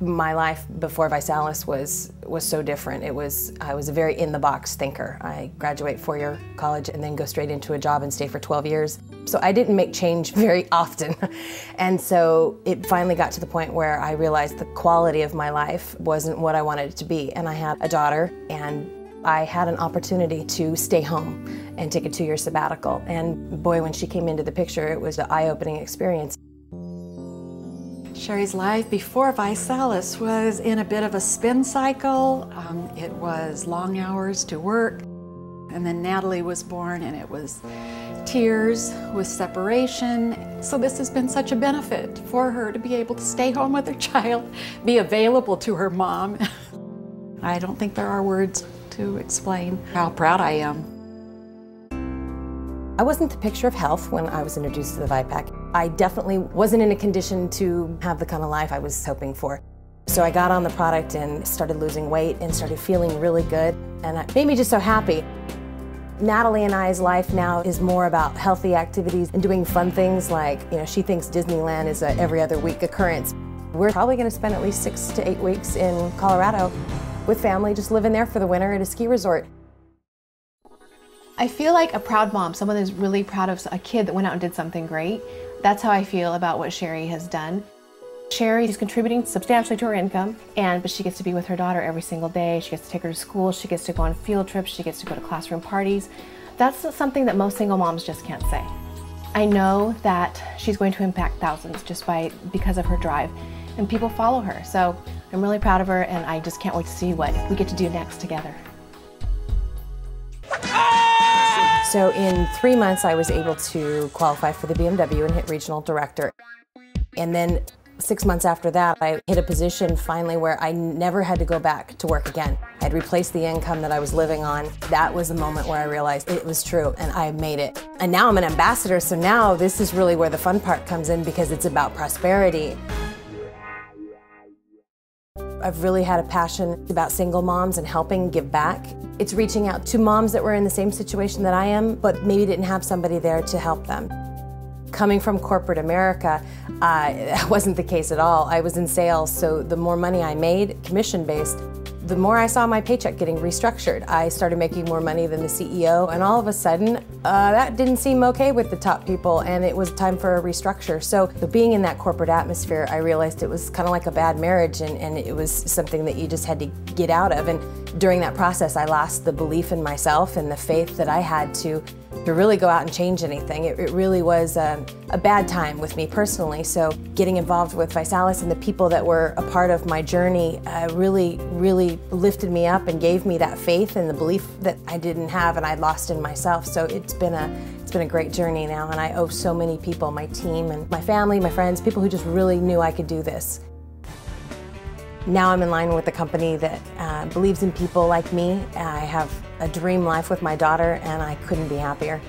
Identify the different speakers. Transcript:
Speaker 1: My life before ViSalus was so different. I was a very in-the-box thinker. I graduate four-year college and then go straight into a job and stay for 12 years. So I didn't make change very often. And so it finally got to the point where I realized the quality of my life wasn't what I wanted it to be. And I had a daughter, and I had an opportunity to stay home and take a 2-year sabbatical. And boy, when she came into the picture, it was an eye-opening experience.
Speaker 2: Cheri's life before ViSalus was in a bit of a spin cycle. It was long hours to work, and then Natalie was born, and it was tears with separation. So this has been such a benefit for her to be able to stay home with her child, be available to her mom. I don't think there are words to explain how proud I am.
Speaker 1: I wasn't the picture of health when I was introduced to the ViPac. I definitely wasn't in a condition to have the kind of life I was hoping for. So I got on the product and started losing weight and started feeling really good, and it made me just so happy. Natalie and I's life now is more about healthy activities and doing fun things like, she thinks Disneyland is a every other week occurrence. We're probably going to spend at least 6 to 8 weeks in Colorado with family, just living there for the winter at a ski resort.
Speaker 3: I feel like a proud mom, someone who's really proud of a kid that went out and did something great. That's how I feel about what Cheri has done. Cheri is contributing substantially to her income, but she gets to be with her daughter every single day. She gets to take her to school, she gets to go on field trips, she gets to go to classroom parties. That's something that most single moms just can't say. I know that she's going to impact thousands just because of her drive, and people follow her. So I'm really proud of her, and I just can't wait to see what we get to do next together.
Speaker 1: So in 3 months, I was able to qualify for the BMW and hit regional director. And then 6 months after that, I hit a position finally where I never had to go back to work again. I'd replaced the income that I was living on. That was the moment where I realized it was true, and I made it. And now I'm an ambassador, so now this is really where the fun part comes in, because it's about prosperity. I've really had a passion about single moms and helping give back. It's reaching out to moms that were in the same situation that I am, but maybe didn't have somebody there to help them. Coming from corporate America, that wasn't the case at all. I was in sales, so the more money I made, commission-based, the more I saw my paycheck getting restructured. I started making more money than the CEO, and all of a sudden, that didn't seem okay with the top people, and it was time for a restructure. So being in that corporate atmosphere, I realized it was kind of like a bad marriage, and it was something that you just had to get out of. And during that process, I lost the belief in myself and the faith that I had to really go out and change anything. It really was a bad time with me personally. So getting involved with ViSalus and the people that were a part of my journey really lifted me up and gave me that faith and the belief that I didn't have and I'd lost in myself. So it's been a great journey now, and I owe so many people, my team and my family, my friends, people who just really knew I could do this. Now I'm in line with a company that believes in people like me. I have a dream life with my daughter, and I couldn't be happier.